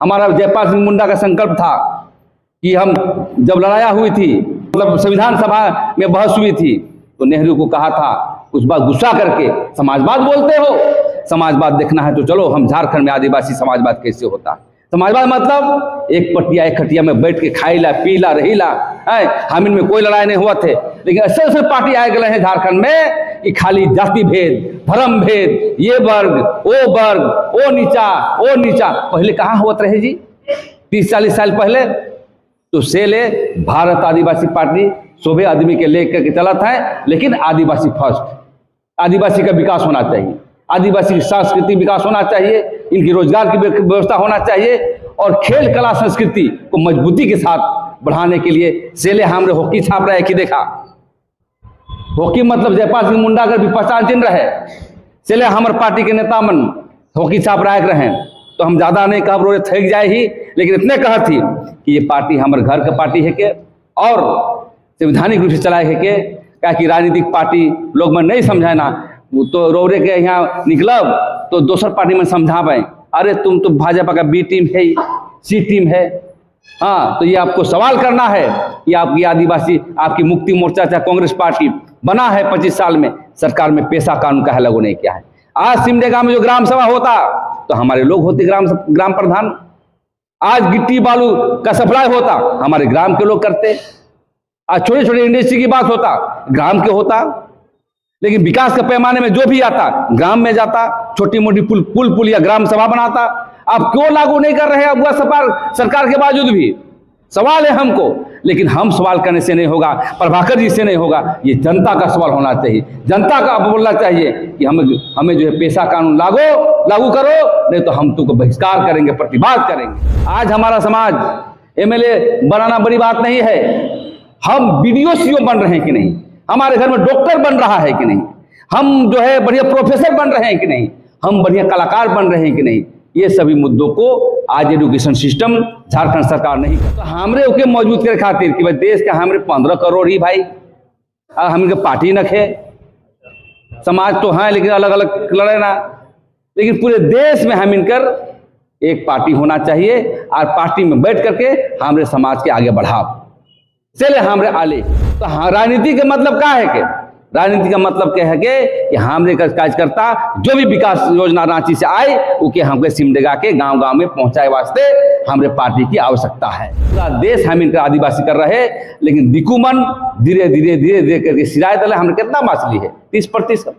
हमारा जयपाल सिंह मुंडा का संकल्प था कि हम जब लड़ाया हुई थी, मतलब संविधान सभा में बहस हुई थी, तो नेहरू को कहा था उस बात गुस्सा करके, समाजवाद बोलते हो, समाजवाद देखना है तो चलो हम झारखंड में आदिवासी समाजवाद कैसे होता है। समाजवाद मतलब एक पटिया एक खटिया में बैठ के खाईला पीला रहीला है। हम इनमें कोई लड़ाई नहीं हुआ थे, लेकिन ऐसे ऐसे पार्टी आए गए हैं झारखंड में कि खाली जाति भेद, धर्म भेद, ये वर्ग, ओ नीचा। पहले कहाँ हुआ रहे जी 30-40 साल पहले? तो से ले भारत आदिवासी पार्टी सोबे आदमी के लेकर के चला था, लेकिन आदिवासी फर्स्ट, आदिवासी का विकास होना चाहिए, आदिवासी की सांस्कृतिक विकास होना चाहिए, इनकी रोजगार की व्यवस्था होना चाहिए और खेल कला संस्कृति को मजबूती के साथ बढ़ाने के लिए सेले हमरे हॉकी छाप रहे कि देखा हॉकी मतलब जयपाल सिंह मुंडा का भी पहचान चिन्ह रहे। सेले हमारे पार्टी के नेता मन हॉकी छाप रहे, तो हम ज्यादा नहीं कह रो थक जाए ही, लेकिन इतने कहा थी कि ये पार्टी हमारे घर का पार्टी है के और संवैधानिक रूप से चलाए है के, क्या कि राजनीतिक पार्टी लोग में नहीं समझाए ना, तो रोरे के यहाँ निकलब तो दोसर पार्टी में समझावे, अरे तुम तो भाजपा का बी टीम है, सी टीम है। हाँ, तो ये आपको सवाल करना है कि आपकी आदिवासी, आपकी मुक्ति मोर्चा चाहे कांग्रेस पार्टी बना है 25 साल में, सरकार में पेशा कानून का है लगो नहीं क्या है। आज सिमडेगा में जो ग्राम सभा होता तो हमारे लोग होते ग्राम प्रधान, आज गिट्टी बालू का सप्लाई होता हमारे ग्राम के लोग करते, आज छोटे छोटे इंडस्ट्री की बात होता ग्राम के होता, लेकिन विकास के पैमाने में जो भी आता ग्राम में जाता, छोटी मोटी पुल या ग्राम सभा बनाता। आप क्यों लागू नहीं कर रहे अगुआ सरकार के बावजूद भी? सवाल है हमको, लेकिन हम सवाल करने से नहीं होगा, प्रभाकर जी से नहीं होगा, ये जनता का सवाल होना चाहिए। जनता का बोलना चाहिए कि हमें जो है पेशा कानून लागू करो, नहीं तो हम तुमको बहिष्कार करेंगे, प्रतिवाद करेंगे। आज हमारा समाज एमएलए बनाना बड़ी बात नहीं है, हम बीडीओ सीओ बन रहे हैं कि नहीं, हमारे घर में डॉक्टर बन रहा है कि नहीं, हम जो है बढ़िया प्रोफेसर बन रहे हैं कि नहीं, हम बढ़िया कलाकार बन रहे हैं कि नहीं, ये सभी मुद्दों को आज एजुकेशन सिस्टम झारखंड सरकार नहीं करता। तो हमरे ओके मौजूद करे खातिर कि भाई देश के हमरे 15 करोड़ ही भाई, हम इनके पार्टी न खे, समाज तो हैं लेकिन अलग अलग लड़े ना, लेकिन पूरे देश में हम इनकर एक पार्टी होना चाहिए और पार्टी में बैठ करके हमरे समाज के आगे बढ़ाओ चले हमरे आले। तो हाँ, राजनीति का मतलब क्या है के? राजनीति का मतलब क्या है कि हमरे कार्यकर्ता जो भी विकास योजना रांची से आए उके हमके सिमडेगा के गांव में पहुंचाए वास्ते हमरे पार्टी की आवश्यकता है। पूरा देश हम इनका आदिवासी कर रहे, लेकिन दिकुमन धीरे धीरे करके सिराय दल हमने कितना मछली है 30%,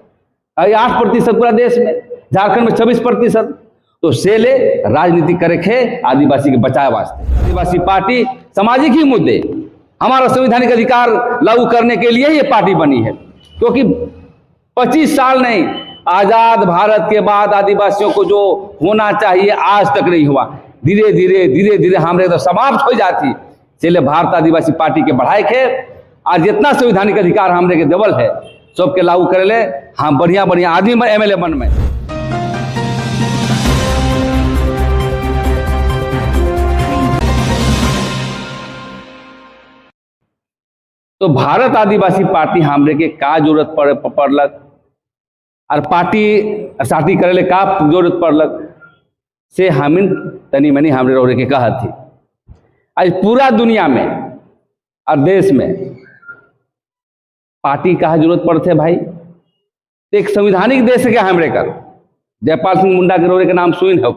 8% पूरा देश में, झारखंड में 26%। तो से ले राजनीति करे खे आदिवासी के बचाए वास्ते। आदिवासी पार्टी सामाजिक ही मुद्दे, हमारा संवैधानिक अधिकार लागू करने के लिए ये पार्टी बनी है, क्योंकि 25 साल नहीं, आजाद भारत के बाद आदिवासियों को जो होना चाहिए आज तक नहीं हुआ। धीरे धीरे हमारे तो समाप्त हो जाती। चले भारत आदिवासी पार्टी के बढ़ाए के आज जितना संवैधानिक अधिकार हमरे के देवल है सबके लागू करे ले, हम बढ़िया आदमी एमएलए बन में। तो भारत आदिवासी पार्टी हमरे के का जरूरत पड़लक और पार्टी साथी करे ले का जरूरत पड़लक से हमिन तनी मनी हमरे रोरे के कहा थी। आज पूरा दुनिया में और देश में पार्टी का जरूरत पड़ते भाई। एक संवैधानिक देश के हमरे कर जयपाल सिंह मुंडा के रोरे के नाम सुन हो,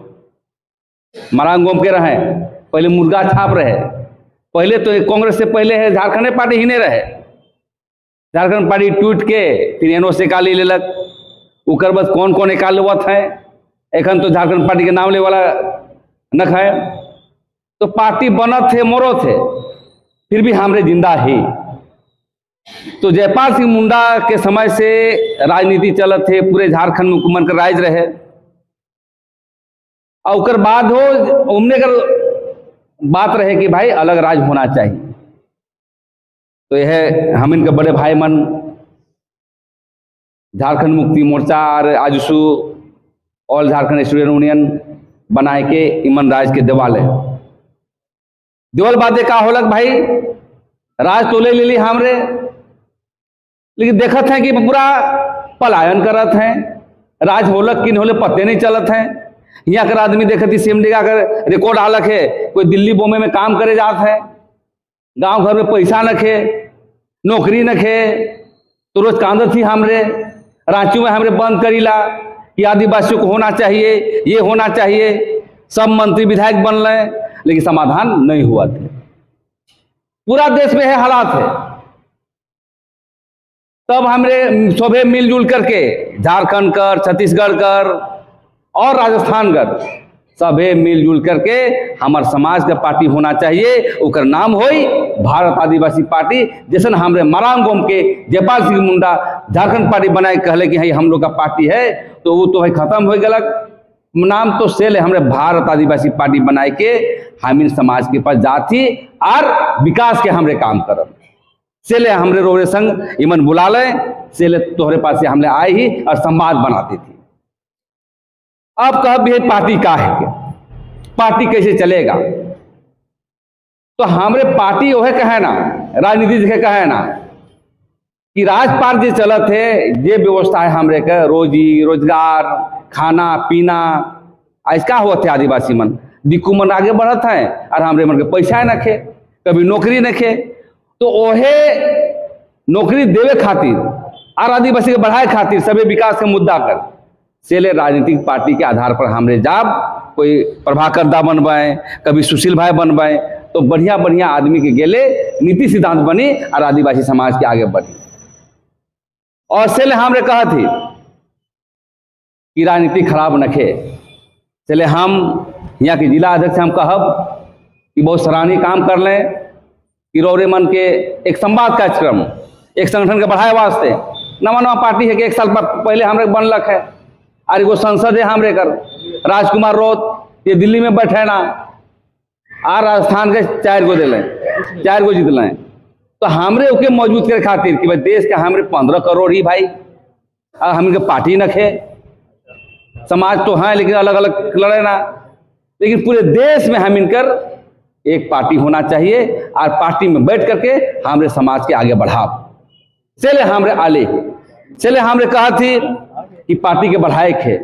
मरांग गोम के रहे, पहले मुर्गा छाप रहे, पहले तो कांग्रेस से पहले है झारखंड पार्टी ही नहीं रहे, झारखंड पार्टी टूट के फिर एनओ से काली लेलक, उकर बाद कौन निकाल लेवत है, एखन तो झारखंड पार्टी के नाम ले वाला न है। तो पार्टी बनत थे मोरो थे, फिर भी हमरे जिंदा ही। तो जयपाल सिंह मुंडा के समय से राजनीति चलत थे, पूरे झारखंड में हुकूमत का राज रहे, और उकर बाद हो उमने कर बात रहे कि भाई अलग राज होना चाहिए। तो यह हम इनके बड़े भाई मन झारखंड मुक्ति मोर्चा और AJSU all Jharkhand student union बनाए के इमन राज के देवाल है। देवल बातें का होलक भाई, राज तो ले ली हमरे, लेकिन देखत हैं कि पूरा पलायन करत हैं, राज होलक कि नहीं होले पते नहीं चलत हैं। यहाँ कर आदमी देखे थी सिमडेगा कर रिकॉर्ड आलक है, कोई दिल्ली बॉम्बे में काम करे जात है, गांव घर में पैसा न खे, नौकरी न खे, तो रोज कांदत थी हमरे रांची में हमरे बंद करीला कि आदिवासियों को होना चाहिए, ये होना चाहिए, सब मंत्री विधायक बन रहे, लेकिन समाधान नहीं हुआ थे। पूरा देश में है हालात है। तब हमरे सभे मिलजुल करके झारखंड कर, छत्तीसगढ़ कर और राजस्थान कर सभे मिलजुल करके हमार समाज का पार्टी होना चाहिए, उकर नाम होई भारत आदिवासी पार्टी। जैसे हमरे मारांग गोम के जयपाल सिंह मुंडा झारखंड पार्टी बनाए कहले कि हम लोग का पार्टी है, तो वो तो है खत्म हो गलक नाम, तो सेले हमरे भारत आदिवासी पार्टी बनाए के हम समाज के पास जाती और विकास के हमरे काम करब। सेले हमरे रोरे संग इमन बुला ले, सेले तोहरे पास से हमले आए ही और संवाद बनाती थी। अब कह भी पार्टी का है क्या, पार्टी कैसे चलेगा, तो हमरे पार्टी वह कहे ना, राजनीति से कहे ना कि राजपाट जो चलत है, ये व्यवस्था है हमरे का रोजी रोजगार, खाना पीना, ऐसा हुआ थे आदिवासी मन, दिक्कू मन आगे बढ़त है और हमरे मन के पैसा न खे, कभी नौकरी न खे, तो ओहे नौकरी देवे खातिर और आदिवासी के बढ़ाए खातिर सभी विकास के मुद्दा कर सेले राजनीतिक पार्टी के आधार पर हमरे जाब, कोई प्रभाकर दा बनवाए, कभी सुशील भाई बनवाए, तो बढ़िया बढ़िया आदमी के गेले नीति सिद्धांत बनी और आदिवासी समाज के आगे बढ़ी। और सेले हमरे कहा थी कि राजनीति खराब नखे, चले हम यहाँ के जिला अध्यक्ष हम कहब कि बहुत सराहनीय काम कर लें कि रौरे मन के एक संवाद कार्यक्रम, एक संगठन के बढ़ाए वास्ते नवा नवा पार्टी है कि 1 साल पहले हमरे बनलक है, और एगो संसद है हमरे कर राजकुमार रोत, ये दिल्ली में बैठे ना, आ राजस्थान के 4 गो दिले, 4 गो जीतल, तो हमरे ओके मौजूद करे खातिर कि भाई देश के हमरे 15 करोड़ ही भाई, हमके पार्टी न खे, समाज तो हैं लेकिन अलग अलग लड़े ना, लेकिन पूरे देश में हम इनकर एक पार्टी होना चाहिए और पार्टी में बैठ करके हमरे समाज के आगे बढ़ाओ। चले हमरे आले, चले हमरे कहा थी कि पार्टी के बढ़ाए खे,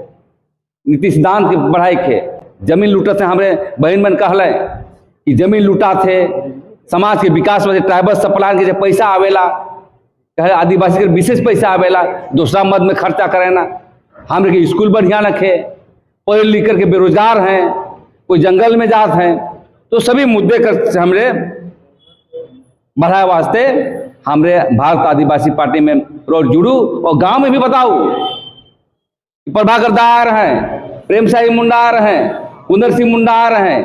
नीति सिद्धांत के बढ़ाए खे, जमीन लूटा थे, हमरे बहन बहन कहले कि जमीन लूटा थे, समाज के विकास में ट्राइबल सप्लान के जो पैसा आवेला, कहे आदिवासी के विशेष पैसा आवेला, दूसरा मद में खर्चा करे ना, हमरे के स्कूल बढ़िया रखे, पढ़ लिख करके बेरोजगार हैं, कोई जंगल में जात हैं, तो सभी मुद्दे कर हमरे बढ़ाए वास्ते हमरे भारत आदिवासी पार्टी में रोज जुड़ू और गांव में भी बताओ। प्रभाकर दार हैं, प्रेम साही मुंडार हैं, कुंदर सिंह मुंडार हैं,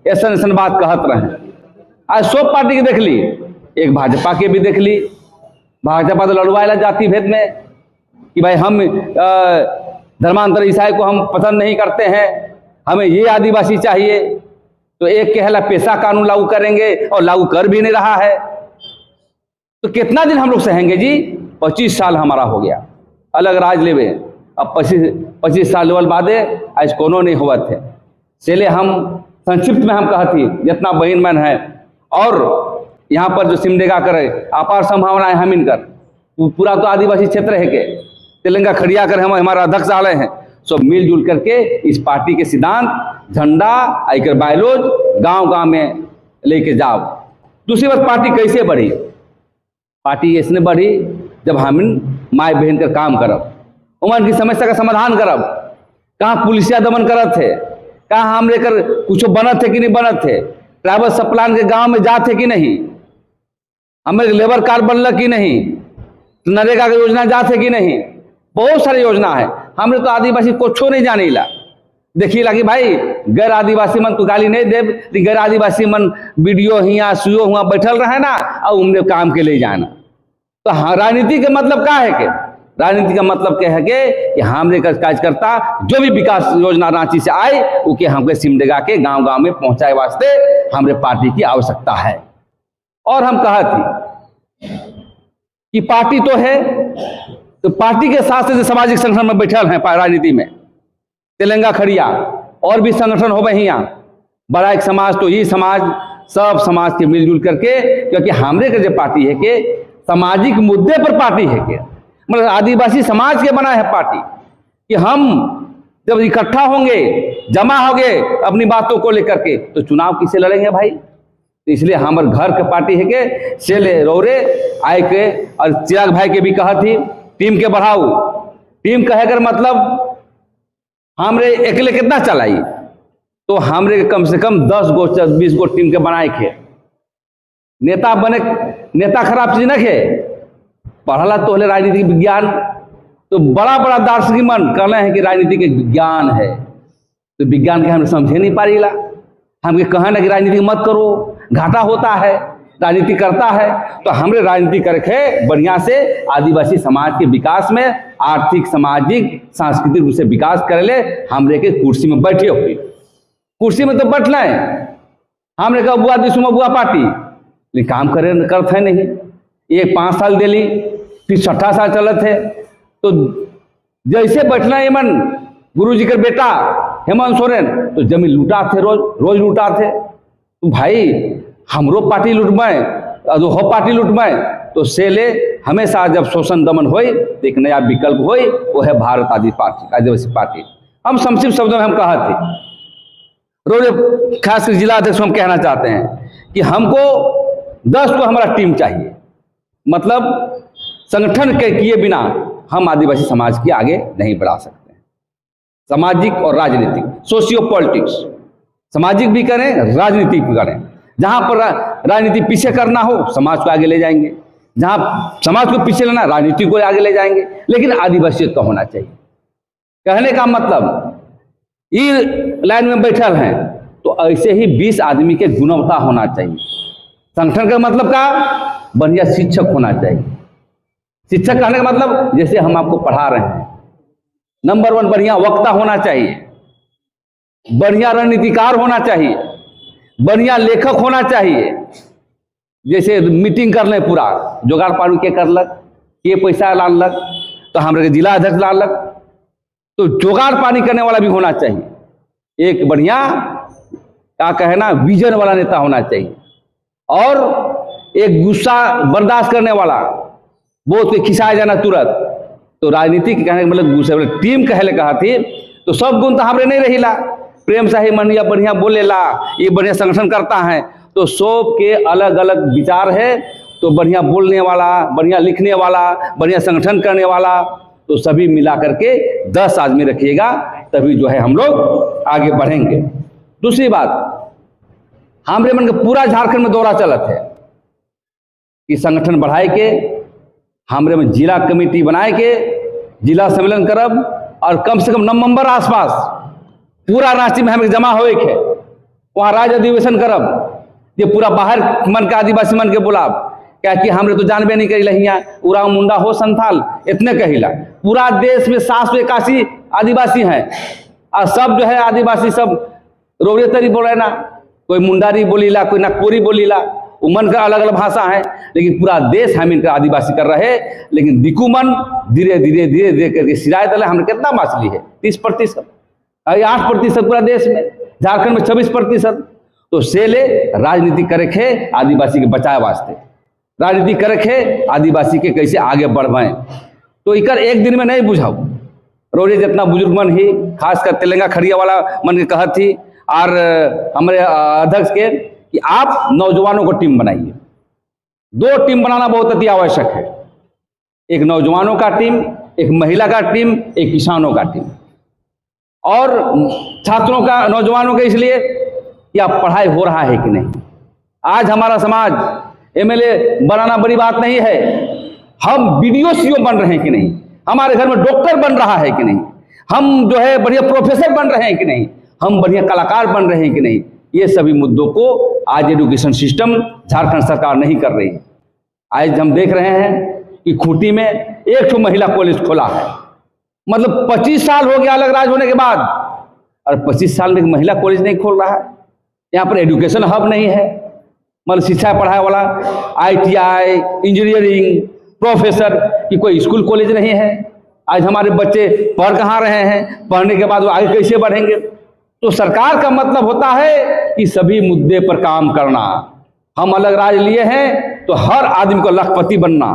ऐसा ऐसा बात कहत रहे। आज सब पार्टी के देख ली, एक भाजपा के भी देख ली, भाजपा तो लड़वाएला जाति भेद में कि भाई हम धर्मांतर ईसाई को हम पसंद नहीं करते हैं, हमें ये आदिवासी चाहिए, तो एक कहला पेशा कानून लागू करेंगे और लागू कर भी नहीं रहा है, तो कितना दिन हम लोग सहेंगे जी। 25 साल हमारा हो गया अलग राज लेवे, अब 25 साल लेवल बादे आज कोनो नहीं हुआ थे। चले हम संक्षिप्त में हम कहती जितना बहन मन है और यहाँ पर जो सिमडेगा करे अपार संभावनाएं हम इनकर, पूरा तो आदिवासी क्षेत्र है के तेलंगा खड़िया कर हम हमारा अध्यक्ष आले हैं, सब मिलजुल करके इस पार्टी के सिद्धांत झंडा आकर बायलोज गांव गांव में लेके जाओ। दूसरी बात पार्टी कैसे बढ़ी, पार्टी इसने बढ़ी जब हम माई बहन का काम करब, उमन की समस्या का समाधान करब, कहाँ पुलिसिया दमन करत थे, कहाँ हम लेकर कुछ बनत थे कि नहीं बनत थे, ट्राइबल सप्लान के गांव में जाते कि नहीं, हमें लेबर कार्ड बनल कि नहीं, नरेगा की योजना जाते कि नहीं, बहुत सारी योजना है। हमने तो आदिवासी कुछ नहीं जाने ला, देखिए लगी भाई गैर आदिवासी मन तो गाली नहीं देव, गैर आदिवासी मन वीडियो हिया सुयो हुआ बैठल रहे ना और उमने काम के ले जाना। तो हाँ, राजनीति का मतलब क्या है के, राजनीति का मतलब क्या है कि हमने कार्यकर्ता जो भी विकास योजना रांची से आए उके हमके सिमडेगा के गांव गांव में पहुंचाए वास्ते हमारे पार्टी की आवश्यकता है। और हम कहा थी कि पार्टी तो है, तो पार्टी के साथ साथ सामाजिक संगठन में बैठल हैं राजनीति में, तेलंगा खड़िया और भी संगठन हो गए यहाँ, बड़ा एक समाज तो ये समाज सब समाज के मिलजुल करके, क्योंकि हमरे के जो पार्टी है के सामाजिक मुद्दे पर पार्टी है के, मतलब आदिवासी समाज के बना है पार्टी कि हम जब इकट्ठा होंगे, जमा होंगे अपनी बातों को लेकर के, तो चुनाव किसे लड़ेंगे भाई? तो इसलिए हमारे घर के पार्टी है के से रौरे आए के, और चिराग भाई के भी कहा थी टीम के बढ़ाऊ। टीम कहे कर मतलब हमरे अकेले कितना चलाई, तो हमरे कम से कम 10 गो 20 गो टीम के बनाए खे। नेता बने, नेता खराब चीज न खे, पढ़ला तो हले राजनीतिक विज्ञान, तो बड़ा बड़ा दार्शनिक मन कहना है कि राजनीति के विज्ञान है, तो विज्ञान के हम समझे नहीं पारीला। हमके कहा ना कि राजनीति मत करो, घाटा होता है, राजनीति करता है। तो हमरे राजनीति करके बढ़िया से आदिवासी समाज के विकास में आर्थिक, सामाजिक, सांस्कृतिक रूप से विकास कर ले। हमरे के कुर्सी में बैठे हुए, कुर्सी में तो बैठना है, हमने कहा बुआ दिसुमा बुआ पार्टी, लेकिन काम करते नहीं। एक 5 साल दिली, फिर 6ठा साल चलत है, तो जैसे बैठना है मन गुरु जी के बेटा हेमंत सोरेन, तो जमीन लूटा थे, रोज लूटा थे। तो भाई हमरो पार्टी लूटमें, जो हो पार्टी लूटमें, तो से ले हमेशा जब शोषण दमन हो तो एक नया विकल्प हो, वो है भारत आदिवासी पार्टी। हम संक्षिप्त शब्दों में हम कहा थे, रोज खास कर जिला अध्यक्ष हम कहना चाहते हैं कि हमको 10 को हमारा टीम चाहिए। मतलब संगठन के किए बिना हम आदिवासी समाज की आगे नहीं बढ़ा सकते हैं। सामाजिक और राजनीतिक, सोशियो पॉलिटिक्स, सामाजिक भी करें, राजनीतिक भी करें। जहां पर राजनीति पीछे करना हो, समाज को आगे ले जाएंगे। जहां समाज को पीछे लेना, राजनीति को आगे ले जाएंगे। लेकिन आदिवासियत का होना चाहिए। कहने का मतलब ये लाइन में बैठल हैं, तो ऐसे ही 20 आदमी के गुणवत्ता होना चाहिए। संगठन का मतलब का बढ़िया शिक्षक होना चाहिए। शिक्षक कहने का मतलब जैसे हम आपको पढ़ा रहे हैं, नंबर 1 बढ़िया वक्ता होना चाहिए, बढ़िया रणनीतिकार होना चाहिए, बढ़िया लेखक होना चाहिए। जैसे मीटिंग कर ले, पूरा जुगाड़ पानी के करलक, ये पैसा लानलक, तो हमारे जिला अध्यक्ष लानलक, तो जुगाड़ पानी करने वाला भी होना चाहिए। एक बढ़िया क्या कहना विजन वाला नेता होना चाहिए, और एक गुस्सा बर्दाश्त करने वाला, बहुत के खिसाया जाना तुरंत। तो राजनीति कहने का मतलब गुस्सा वाला टीम कहले कहा थी, तो सब गुण तो हमरे नहीं रहीला। प्रेम शाही मनिया बढ़िया बोलेला, ये बढ़िया संगठन करता है, तो सब के अलग अलग विचार है। तो बढ़िया बोलने वाला, बढ़िया लिखने वाला, बढ़िया संगठन करने वाला, तो सभी मिला करके 10 आदमी रखिएगा, तभी जो है हम लोग आगे बढ़ेंगे। दूसरी बात, हमरे मन के पूरा झारखंड में दौरा चलत है कि संगठन बढ़ाए के, हमरे में जिला कमेटी बनाए के, जिला सम्मेलन करब, और कम से कम नवंबर आसपास पूरा रांची में हमें जमा होए के, वहाँ राज्य अधिवेशन करब। ये पूरा बाहर मन के आदिवासी मन के बुलाब, क्या कि हमरे तो जानबे नहीं करी हियाँ उराव मुंडा हो संथाल, इतने कहिला। पूरा देश में 781 आदिवासी हैं, और सब जो है आदिवासी सब रोरे तरी बोले ना, कोई मुंडारी बोलीला, कोई नागपुरी बोलीला, उमन का अलग अलग भाषा है, लेकिन पूरा देश हम इनका आदिवासी कर रहे। लेकिन दिकू मन धीरे धीरे धीरे धीरे करके सिराय दल हमने कितना मछली है, 30%, 8% पूरा देश में, झारखंड में 26%। तो से ले राजनीति करे खे आदिवासी के बचाए वास्ते, राजनीति करे खे आदिवासी के कैसे आगे बढ़वाएं। तो इकर एक दिन में नहीं बुझाऊ। रोजे जितना बुजुर्ग मन ही, खासकर तेलंगा खड़िया वाला मन के कहत थी, और हमारे अध्यक्ष के कि आप नौजवानों को टीम बनाइए। 2 टीम बनाना बहुत अति आवश्यक है, एक नौजवानों का टीम, एक महिला का टीम, एक किसानों का टीम। और छात्रों का, नौजवानों के इसलिए कि आप पढ़ाई हो रहा है कि नहीं। आज हमारा समाज एमएलए बनाना बड़ी बात नहीं है, हम बीडीओ सीओ बन रहे हैं कि नहीं, हमारे घर में डॉक्टर बन रहा है कि नहीं, हम जो है बढ़िया प्रोफेसर बन रहे हैं कि नहीं, हम बढ़िया कलाकार बन रहे हैं कि नहीं। ये सभी मुद्दों को आज एजुकेशन सिस्टम झारखंड सरकार नहीं कर रही है। आज हम देख रहे हैं कि खूंटी में एक ठो महिला कॉलेज खोला है, मतलब 25 साल हो गया अलग राज्य होने के बाद, और 25 साल में महिला कॉलेज नहीं खोल रहा है। यहाँ पर एजुकेशन हब नहीं है, मतलब शिक्षा पढ़ाए वाला, ITI, इंजीनियरिंग, प्रोफेसर की कोई स्कूल कॉलेज नहीं है। आज हमारे बच्चे पढ़ कहाँ रहे हैं, पढ़ने के बाद वो आगे कैसे बढ़ेंगे। तो सरकार का मतलब होता है कि सभी मुद्दे पर काम करना। हम अलग राज्य लिए हैं तो हर आदमी को लखपति बनना,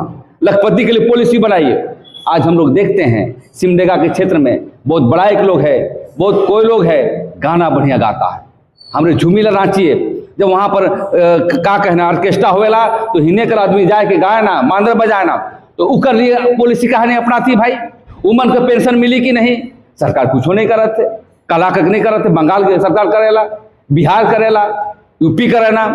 लखपति के लिए पॉलिसी बनाइए। आज हम लोग देखते हैं सिमडेगा के क्षेत्र में बहुत बड़ा एक लोग है, बहुत कोई लोग है गाना बढ़िया गाता है, हमरे झूमिला रांची है, जब वहाँ पर का कहना ऑर्केस्ट्रा होएला तो हिने कर आदमी जाए के गाए ना, मांदर बजाए ना, तो उकर लिए पॉलिसी कहानी अपना थी भाई। उमन को पेंशन मिली कि नहीं, सरकार कुछ नहीं करत थे, कला कक नहीं करत थे, बंगाल के सरकार करेला, बिहार करेला, यूपी करेना।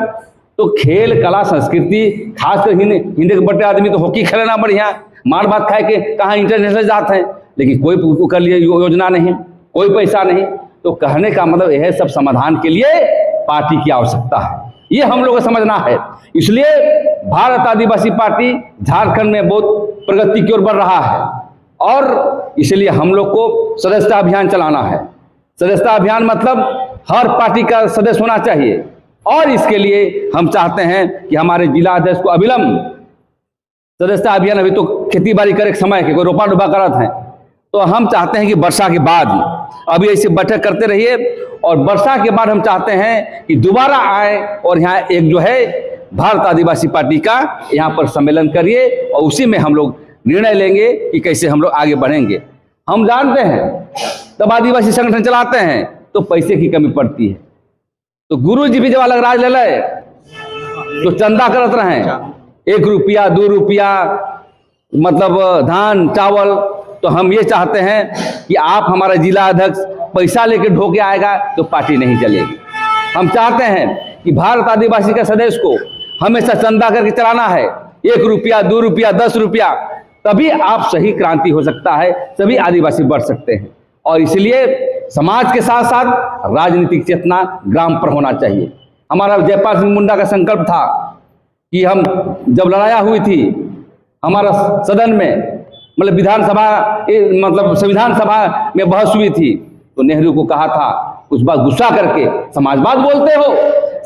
तो खेल कला संस्कृति खासकर हिंदी के बटे आदमी तो हॉकी खेलना बढ़िया, मार भात खाए के कहाँ इंटरनेशनल जाते हैं, लेकिन कोई कर लिए योजना नहीं, कोई पैसा नहीं। तो कहने का मतलब यह सब समाधान के लिए पार्टी की आवश्यकता है, ये हम लोग को समझना है। इसलिए भारत आदिवासी पार्टी झारखंड में बहुत प्रगति की ओर बढ़ रहा है और इसलिए हम लोग को सदस्यता अभियान चलाना है। सदस्यता अभियान मतलब हर पार्टी का सदस्य होना चाहिए और इसके लिए हम चाहते हैं कि हमारे जिला अध्यक्ष को अविलंब सदस्यता अभियान, अभी तो खेती बाड़ी करे समय के कोई रोपा डुबा करत हैं, तो हम चाहते हैं कि वर्षा के बाद अभी ऐसे बैठक करते रहिए और वर्षा के बाद हम चाहते हैं कि दोबारा आए और यहाँ एक जो है भारत आदिवासी पार्टी का यहाँ पर सम्मेलन करिए और उसी में हम लोग निर्णय लेंगे कि कैसे हम लोग आगे बढ़ेंगे। हम जानते हैं तब आदिवासी संगठन चलाते हैं तो पैसे की कमी पड़ती है, तो गुरु जी भी जब अलग राज ले ले तो चंदा करत रहे, 1 रुपया 2 रुपया मतलब धान चावल। तो हम ये चाहते हैं कि आप हमारा जिला अध्यक्ष पैसा लेके ढोके आएगा तो पार्टी नहीं चलेगी। हम चाहते हैं कि भारत आदिवासी के सदस्य को हमेशा चंदा करके चलाना है, 1 रुपया 2 रुपया 10 रुपया, तभी आप सही क्रांति हो सकता है, सभी आदिवासी बढ़ सकते हैं। और इसलिए समाज के साथ साथ राजनीतिक चेतना ग्राम पर होना चाहिए। हमारा जयपाल सिंह मुंडा का संकल्प था कि हम जब लड़ाया हुई थी हमारा सदन में मतलब विधानसभा मतलब संविधान सभा में बहस हुई थी, तो नेहरू को कहा था कुछ बात गुस्सा करके, समाजवाद बोलते हो,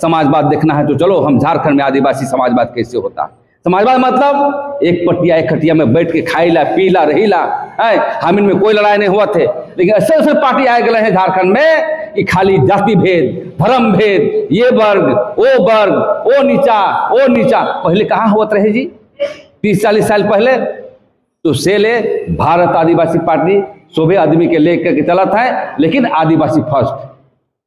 समाजवाद देखना है तो चलो हम झारखंड में आदिवासी समाजवाद कैसे होता है। समाजवाद मतलब एक पटिया एक खटिया में बैठ के खाईला पीला रहीला है, हम इनमें कोई लड़ाई नहीं हुआ थे। लेकिन ऐसे पार्टी आए गए हैं झारखंड में कि खाली जाति भेद, धर्म भेद, ये वर्ग, ओ नीचा। पहले कहाँ हुआ रहे जी 30-40 साल पहले? तो सेले भारत आदिवासी पार्टी 100 आदमी के लेकर के चला था, लेकिन आदिवासी फर्स्ट,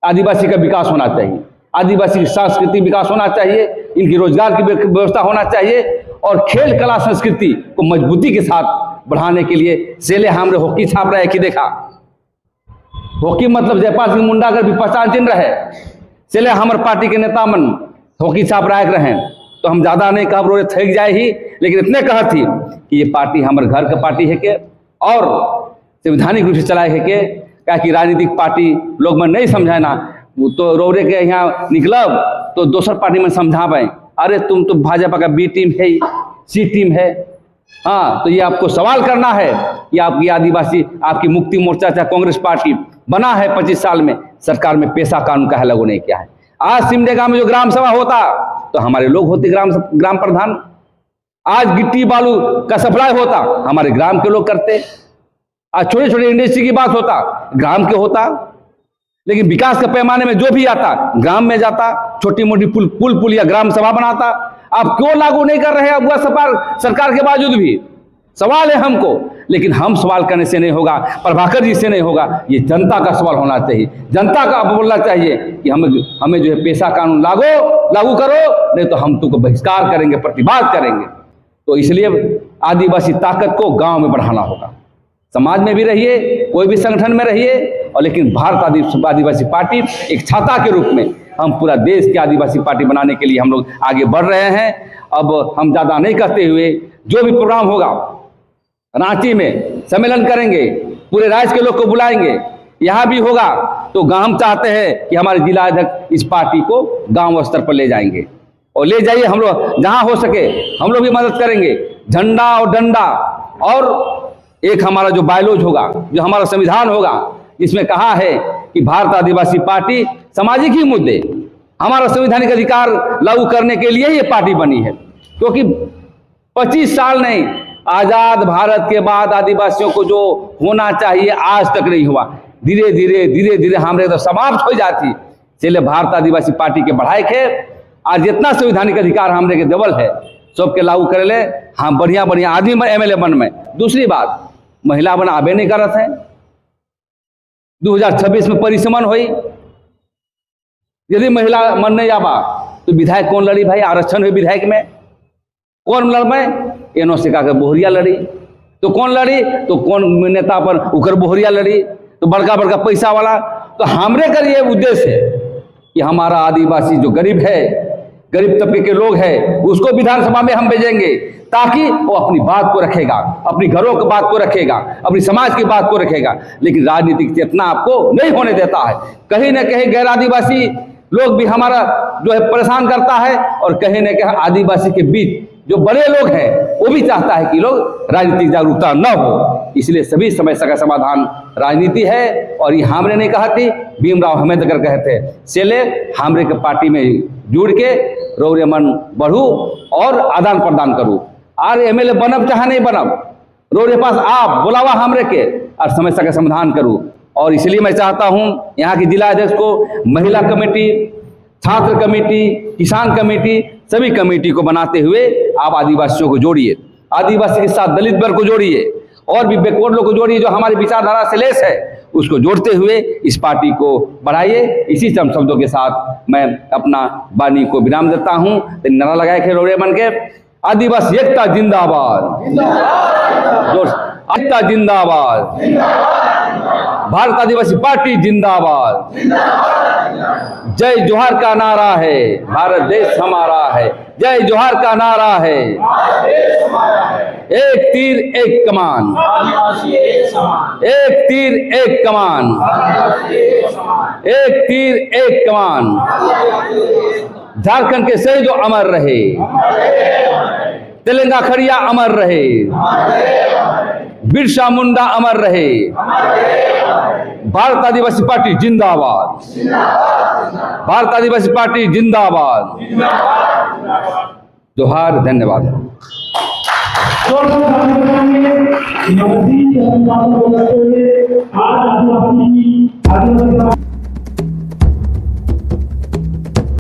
आदिवासी का विकास होना चाहिए, आदिवासी की सांस्कृतिक विकास होना चाहिए, इनकी रोजगार की व्यवस्था होना चाहिए और खेल कला संस्कृति को मजबूती के साथ बढ़ाने के लिए सेले हमरे हॉकी छाप रहे कि देखा हॉकी मतलब जयपाल सिंह मुंडा का भी पहचान चिन्ह रहे, सेले हमारे पार्टी के नेता मन हॉकी छाप रहे। तो हम ज़्यादा नहीं कह रो थक जाए ही, लेकिन इतने कहा थी कि ये पार्टी हमारे घर का पार्टी है के और संवैधानिक रूप से चलाए है के, क्या कि राजनीतिक पार्टी लोग में नहीं समझाए ना, तो रोरे के यहाँ निकलब तो दूसर पार्टी में समझावें, अरे तुम तो भाजपा का बी टीम है, सी टीम है। हाँ, तो ये आपको सवाल करना है कि आपकी आदिवासी आपकी मुक्ति मोर्चा चाहे कांग्रेस पार्टी बना है 25 साल में, सरकार में पैसा कानून का है लागू नहीं किया है। आज सिमडेगा में जो ग्राम सभा होता तो हमारे लोग होते ग्राम प्रधान, आज गिट्टी बालू का सप्लाई होता हमारे ग्राम के लोग करते, आज छोटे छोटे इंडस्ट्री की बात होता ग्राम के होता, लेकिन विकास के पैमाने में जो भी आता ग्राम में जाता, छोटी मोटी पुल या ग्राम सभा बनाता। आप क्यों लागू नहीं कर रहे हैं अगुआ सरकार के बावजूद भी? सवाल है हमको, लेकिन हम सवाल करने से नहीं होगा, प्रभाकर जी से नहीं होगा, ये जनता का सवाल होना चाहिए। जनता का बोलना चाहिए कि हमें जो है पैसा कानून लागू करो, नहीं तो हम तुमको बहिष्कार करेंगे, प्रतिवाद करेंगे। तो इसलिए आदिवासी ताकत को गांव में बढ़ाना होगा, समाज में भी रहिए, कोई भी संगठन में रहिए, और लेकिन भारत आदिवासी पार्टी एक छाता के रूप में हम पूरा देश की आदिवासी पार्टी बनाने के लिए हम लोग आगे बढ़ रहे हैं। अब हम ज़्यादा नहीं कहते हुए, जो भी प्रोग्राम होगा रांची में सम्मेलन करेंगे, पूरे राज्य के लोग को बुलाएंगे, यहाँ भी होगा तो हम चाहते हैं कि हमारे जिला अध्यक्ष इस पार्टी को गांव स्तर पर ले जाएंगे और ले जाइए। हम लोग जहाँ हो सके हम लोग भी मदद करेंगे, झंडा और डंडा, और एक हमारा जो बायलॉज होगा, जो हमारा संविधान होगा, इसमें कहा है कि भारत आदिवासी पार्टी सामाजिक ही मुद्दे, हमारा संवैधानिक अधिकार लागू करने के लिए ये पार्टी बनी है। क्योंकि 25 साल नहीं, आजाद भारत के बाद आदिवासियों को जो होना चाहिए आज तक नहीं हुआ। धीरे धीरे हमारे तो समाप्त हो जाती। चलिए भारत आदिवासी पार्टी के बढ़ाए के आज जितना संवैधानिक अधिकार हमरे के देवल है सबके लागू करे ले, हम बढ़िया आदमी MLA बन में। दूसरी बात, महिला बना आबे नहीं करत है, 2026 में परिसमन हुई। यदि महिला मन नहीं आवा तो विधायक कौन लड़ी भाई? आरक्षण हुई विधायक में कौन लड़ में? एनओसी का बोहरिया लड़ी। तो कौन लड़ी? तो कौन नेता पर उकर बोहरिया लड़ी? तो बड़का बड़का पैसा वाला। तो हमरे का ये उद्देश्य है कि हमारा आदिवासी जो गरीब है, गरीब तबके के लोग हैं, उसको विधानसभा में हम भेजेंगे ताकि वो अपनी बात को रखेगा, अपनी घरों की बात को रखेगा, अपनी समाज की बात को रखेगा। लेकिन राजनीतिक चेतना आपको नहीं होने देता है। कहीं न कहीं गैर आदिवासी लोग भी हमारा जो है परेशान करता है, और कहीं न कहीं आदिवासी के बीच जो बड़े लोग हैं वो भी चाहता है कि लोग राजनीतिक जागरूकता न हो। इसलिए सभी समस्या का समाधान राजनीति है। और ये हमरे नहीं कहा थी, भीमराव अम्बेडकर कहते सेले हमरे के पार्टी में जुड़ के रौरे मन बढ़ू और आदान प्रदान करूँ। और एमएलए बनब चाहे नहीं बनब, रोरे पास आप बुलावा हमरे के और समस्या का समाधान करूँ। और इसलिए मैं चाहता हूँ यहाँ की जिला अध्यक्ष को महिला कमेटी, छात्र कमेटी, किसान कमेटी, सभी कमेटी को बनाते हुए आप आदिवासियों को जोड़िए, आदिवासी के साथ दलित वर्ग को जोड़िए और भी बैकवर्ड लोग को जोड़िए जो हमारी विचारधारा से लेस है, उसको जोड़ते हुए इस पार्टी को बढ़ाइए। इसी शब्दों के साथ मैं अपना वाणी को विराम देता हूँ। नारा लगाए थे रोड़े मन के, आदिवासी एकता जिंदाबाद, एकता जिंदाबाद, भारत आदिवासी पार्टी जिंदाबाद, जय जोहार का नारा है, भारत देश हमारा है, जय जोहार का नारा है, एक तीर एक कमान, एक तीर एक कमान, एक तीर एक कमान। झारखंड के शहीद जो अमर रहे, तेलंगा खड़िया अमर रहे, बिरसा मुंडा अमर रहे, भारत आदिवासी पार्टी जिंदाबाद, भारत आदिवासी पार्टी जिंदाबाद। जोहार, धन्यवाद।